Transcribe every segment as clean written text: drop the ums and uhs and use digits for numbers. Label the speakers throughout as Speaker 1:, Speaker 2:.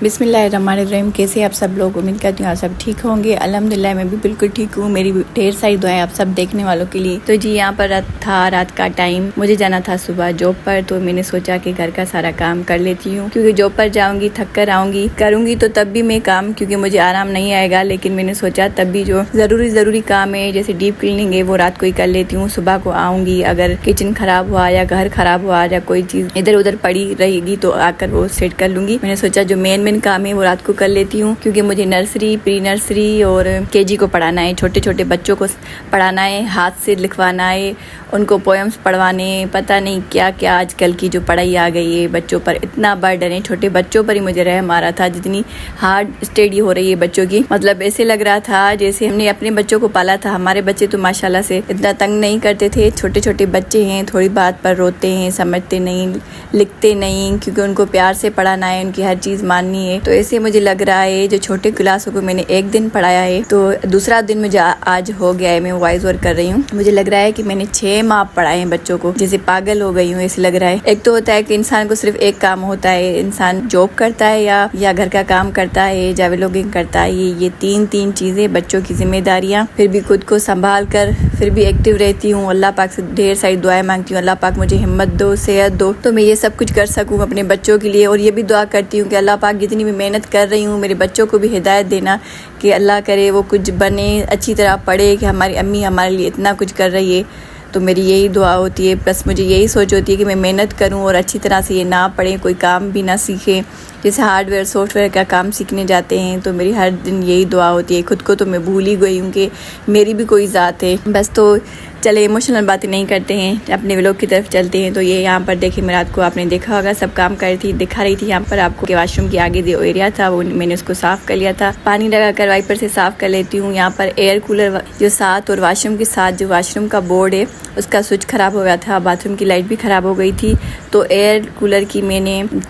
Speaker 1: बिस्मिल्लाहिर्रहमानिर्रहीम। कैसे आप सब लोग? उम्मीद करती हूँ आप सब ठीक होंगे। अल्हम्दुलिल्लाह मैं भी बिल्कुल ठीक हूँ। मेरी ढेर सारी दुआएं आप सब देखने वालों के लिए। तो जी यहाँ पर रात का टाइम, मुझे जाना था सुबह जॉब पर, तो मैंने सोचा कि घर का सारा काम कर लेती हूँ, क्योंकि जॉब पर जाऊँगी थक कर आऊँगी, करूँगी तो तब भी मैं काम, क्योंकि मुझे आराम नहीं आएगा। लेकिन मैंने सोचा तब भी जो ज़रूरी काम है, जैसे डीप क्लीनिंग है, वो रात को ही कर लेती हूँ। सुबह को आऊँगी, अगर किचन खराब हुआ या घर खराब हुआ या कोई चीज़ इधर उधर पड़ी रहेगी तो आकर वो सेट कर लूँगी। मैंने सोचा जो मेन काम है वो रात को कर लेती हूँ, क्योंकि मुझे नर्सरी, प्री नर्सरी और केजी को पढ़ाना है। छोटे छोटे बच्चों को पढ़ाना है, हाथ से लिखवाना है, उनको पोएम्स पढ़वाने, पता नहीं क्या क्या आजकल की जो पढ़ाई आ गई है बच्चों पर, इतना बर्डन है। छोटे बच्चों पर ही मुझे रहम आ रहा था, जितनी हार्ड स्टडी हो रही है बच्चों की। मतलब ऐसे लग रहा था जैसे हमने अपने बच्चों को पाला था। हमारे बच्चे तो माशाल्लाह से इतना तंग नहीं करते थे। छोटे छोटे बच्चे हैं, थोड़ी बात पर रोते हैं, समझते नहीं, लिखते नहीं, क्योंकि उनको प्यार से पढ़ाना है, उनकी हर चीज़ माननी है। तो ऐसे मुझे लग रहा है जो छोटे क्लासों को मैंने एक दिन पढ़ाया है, तो दूसरा दिन मुझे आज हो गया है। मैं वॉइस वर्क कर रही हूँ, मुझे लग रहा है कि मैंने 6 माह पढ़ाए हैं बच्चों को, जैसे पागल हो गई हूँ ऐसे लग रहा है। एक तो होता है कि इंसान को सिर्फ एक काम होता है, इंसान जॉब करता है या घर का काम करता है या व्लॉगिंग करता है। ये तीन चीज़ें, बच्चों की जिम्मेदारियाँ, फिर भी खुद को संभाल कर फिर भी एक्टिव रहती हूँ। अल्लाह पाक से ढेर सारी दुआएं मांगती हूँ, अल्लाह पाक मुझे हिम्मत दो, सेहत दो, तो मैं ये सब कुछ कर सकूँ अपने बच्चों के लिए। और ये भी दुआ करती हूँ कि अल्लाह पाक जितनी भी मेहनत कर रही हूँ, मेरे बच्चों को भी हिदायत देना कि अल्लाह करे वो कुछ बने, अच्छी तरह पढ़े, कि हमारी अम्मी हमारे लिए इतना कुछ कर रही है। तो मेरी यही दुआ होती है, प्लस मुझे यही सोच होती है कि मैं मेहनत करूं और अच्छी तरह से ये ना पढ़ें, कोई काम भी ना सीखें। जैसे हार्डवेयर सॉफ्टवेयर का काम सीखने जाते हैं, तो मेरी हर दिन यही दुआ होती है। खुद को तो मैं भूल ही गई हूँ कि मेरी भी कोई ज़ात है। बस तो चले इमोशनल बातें नहीं करते हैं, अपने व्लॉग की तरफ चलते हैं। तो ये यहाँ पर देखिए, मैं रात को आपने देखा होगा सब काम कर रही थी, दिखा रही थी यहाँ पर आपको कि वाशरूम के आगे जो एरिया था वो मैंने उसको साफ़ कर लिया था। पानी लगा कर वाइपर से साफ़ कर लेती हूँ। यहाँ पर एयर कूलर जो साथ और वाशरूम के साथ जो वाशरूम का बोर्ड है उसका स्विच ख़राब हो गया था, बाथरूम की लाइट भी ख़राब हो गई थी। तो एयर कूलर की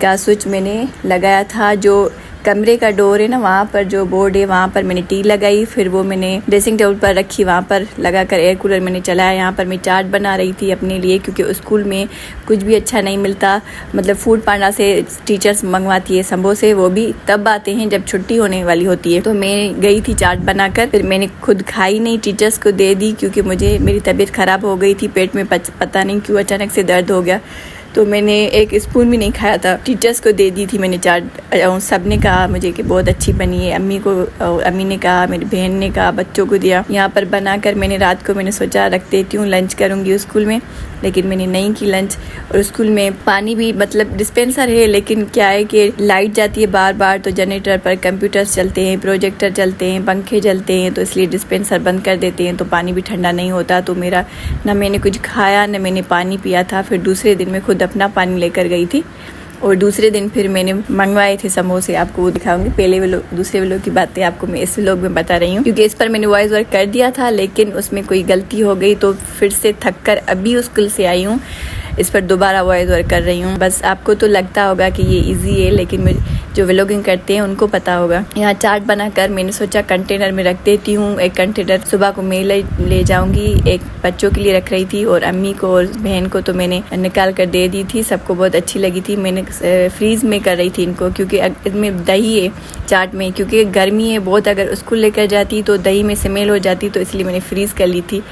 Speaker 1: का स्विच मैंने लगाया था। जो कमरे का डोर है ना, वहाँ पर जो बोर्ड है वहाँ पर मैंने टी लगाई, फिर वो मैंने ड्रेसिंग टेबल पर रखी, वहाँ पर लगाकर एयर कूलर मैंने चलाया। यहाँ पर मैं चाट बना रही थी अपने लिए, क्योंकि स्कूल में कुछ भी अच्छा नहीं मिलता। मतलब फूड पांडा से टीचर्स मंगवाती है समोसे, वो भी तब आते हैं जब छुट्टी होने वाली होती है। तो मैं गई थी चाट बनाकर, फिर मैंने खुद खाई नहीं, टीचर्स को दे दी, क्योंकि मेरी तबीयत ख़राब हो गई थी, पेट में पता नहीं क्यों अचानक से दर्द हो गया। तो मैंने एक स्पून भी नहीं खाया था, टीचर्स को दे दी थी मैंने चाट। सब ने कहा मुझे कि बहुत अच्छी बनी है। अम्मी ने कहा, मेरी बहन ने कहा, बच्चों को दिया। यहाँ पर बनाकर मैंने रात को मैंने सोचा रख देती हूँ, लंच करूँगी स्कूल में, लेकिन मैंने नहीं की लंच। और स्कूल में पानी भी, मतलब डिस्पेंसर है, लेकिन क्या है कि लाइट जाती है बार बार, तो जनरेटर पर कंप्यूटर्स चलते हैं, प्रोजेक्टर चलते हैं, पंखे चलते हैं, तो इसलिए डिस्पेंसर बंद कर देते हैं, तो पानी भी ठंडा नहीं होता। तो मेरा ना मैंने कुछ खाया ना मैंने पानी पिया था। फिर दूसरे दिन मैं खुद अपना पानी लेकर गई थी, और दूसरे दिन फिर मैंने मंगवाए थे समोसे, आपको वो दिखाऊंगी। दूसरे व्लॉग की बातें आपको मैं इस व्लॉग में बता रही हूँ, क्योंकि इस पर मैंने वॉइस वर्क कर दिया था, लेकिन उसमें कोई गलती हो गई, तो फिर से थक कर अभी स्कूल से आई हूँ, इस पर दोबारा वॉइस वर्क कर रही हूँ। बस आपको तो लगता होगा कि ये इजी है, लेकिन जो व्लॉगिंग करते हैं उनको पता होगा। यहाँ चाट बनाकर मैंने सोचा कंटेनर में रख देती हूँ। एक कंटेनर सुबह को मैं ले जाऊँगी, एक बच्चों के लिए रख रही थी, और अम्मी को और बहन को तो मैंने निकाल कर दे दी थी। सबको बहुत अच्छी लगी थी। मैंने फ्रीज़ में कर रही थी इनको, क्योंकि इसमें दही है चाट में, क्योंकि गर्मी है बहुत, अगर स्कूल लेकर जाती तो दही में स्मेल हो जाती, तो इसलिए मैंने फ्रीज़ कर ली थी।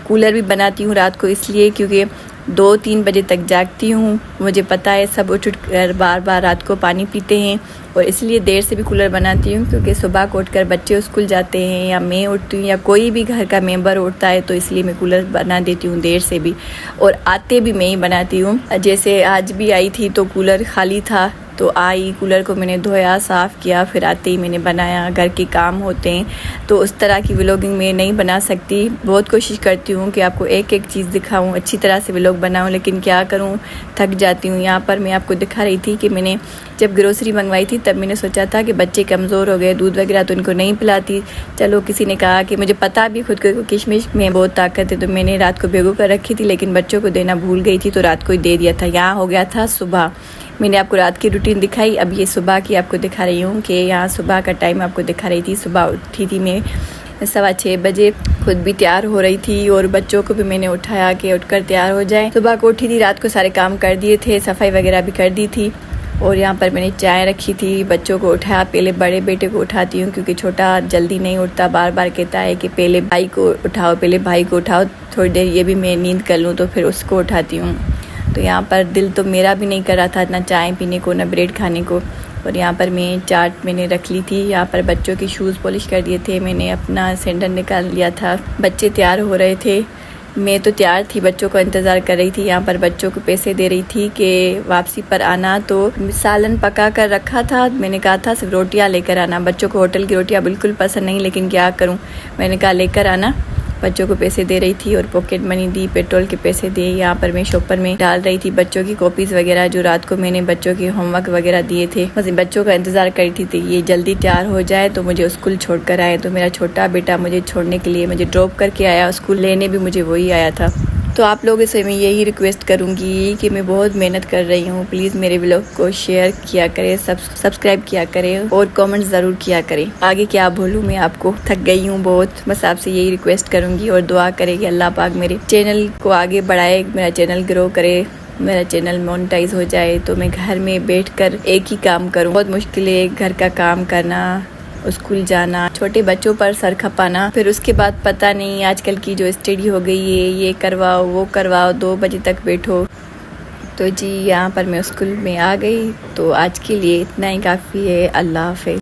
Speaker 1: कूलर भी बनाती हूँ रात को इसलिए क्योंकि 2-3 बजे तक जागती हूँ। मुझे पता है सब उठ कर बार रात को पानी पीते हैं, और इसलिए देर से भी कूलर बनाती हूँ, क्योंकि सुबह को उठकर बच्चे स्कूल जाते हैं, या मैं उठती हूँ, या कोई भी घर का मेंबर उठता है, तो इसलिए मैं कूलर बना देती हूँ देर से भी। और आते भी मैं ही बनाती हूँ। जैसे आज भी आई थी तो कूलर खाली था, तो आई, कूलर को मैंने धोया, साफ़ किया, फिर आते ही मैंने बनाया। घर के काम होते हैं, तो उस तरह की व्लॉगिंग मैं नहीं बना सकती। बहुत कोशिश करती हूँ कि आपको एक एक चीज़ दिखाऊँ, अच्छी तरह से व्लॉग बनाऊँ, लेकिन क्या करूँ, थक जाती हूँ। यहाँ पर मैं आपको दिखा रही थी कि मैंने जब ग्रोसरी मंगवाई थी, तब मैंने सोचा था कि बच्चे कमज़ोर हो गए, दूध वगैरह तो उनको नहीं पिलाती। चलो, किसी ने कहा कि मुझे पता भी खुद को किशमिश में बहुत ताकत है, तो मैंने रात को भिगो कर रखी थी, लेकिन बच्चों को देना भूल गई थी, तो रात को ही दे दिया था। यहाँ हो गया था सुबह। मैंने आपको रात की रूटीन दिखाई, अब ये सुबह की आपको दिखा रही हूँ कि यहाँ सुबह का टाइम आपको दिखा रही थी। सुबह उठी थी मैं 6:15 बजे, खुद भी तैयार हो रही थी, और बच्चों को भी मैंने उठाया कि उठकर तैयार हो जाए। सुबह को उठी थी, रात को सारे काम कर दिए थे, सफाई वगैरह भी कर दी थी, और यहाँ पर मैंने चाय रखी थी, बच्चों को उठाया। पहले बड़े बेटे को उठाती हूँ क्योंकि छोटा जल्दी नहीं उठता, बार बार कहता है कि पहले भाई को उठाओ, पहले भाई को उठाओ, थोड़ी देर ये भी मैं नींद कर लूँ, तो फिर उसको उठाती हूँ। तो यहाँ पर दिल तो मेरा भी नहीं कर रहा था ना चाय पीने को ना ब्रेड खाने को। और यहाँ पर मैं चाट मैंने रख ली थी। यहाँ पर बच्चों की शूज़ पॉलिश कर दिए थे, मैंने अपना सैंडल निकाल लिया था। बच्चे तैयार हो रहे थे, मैं तो तैयार थी, बच्चों का इंतज़ार कर रही थी। यहाँ पर बच्चों को पैसे दे रही थी कि वापसी पर आना। तो सालन पका कर रखा था, मैंने कहा था सिर्फ रोटियाँ लेकर आना। बच्चों को होटल की रोटियाँ बिल्कुल पसंद नहीं, लेकिन क्या करूँ, मैंने कहा लेकर आना। बच्चों को पैसे दे रही थी और पॉकेट मनी दी, पेट्रोल के पैसे दिए। यहाँ पर मैं शॉपर में डाल रही थी बच्चों की कॉपीज़ वगैरह जो रात को मैंने बच्चों के होमवर्क वगैरह दिए थे। बस बच्चों का इंतज़ार कर रही थी ये जल्दी तैयार हो जाए तो मुझे स्कूल छोड़ कर आए। तो मेरा छोटा बेटा मुझे छोड़ने के लिए मुझे ड्रॉप करके आया, स्कूल लेने भी मुझे वही आया था। तो आप लोगों से मैं यही रिक्वेस्ट करूँगी कि मैं बहुत मेहनत कर रही हूँ, प्लीज़ मेरे व्लॉग को शेयर किया करें, सब्सक्राइब किया करें और कमेंट ज़रूर किया करें। आगे क्या बोलूँ, मैं आपको थक गई हूँ बहुत, बस आपसे यही रिक्वेस्ट करूँगी और दुआ करें कि अल्लाह पाक मेरे चैनल को आगे बढ़ाए, मेरा चैनल ग्रो करे, मेरा चैनल मोनेटाइज हो जाए, तो मैं घर में बैठकर एक ही काम करूँ। बहुत मुश्किल है घर का काम करना, स्कूल जाना, छोटे बच्चों पर सर खपाना, फिर उसके बाद पता नहीं आजकल की जो स्टडी हो गई है, ये करवाओ वो करवाओ, 2 बजे तक बैठो। तो जी यहाँ पर मैं स्कूल में आ गई। तो आज के लिए इतना ही काफ़ी है। अल्लाह हाफ़िज़।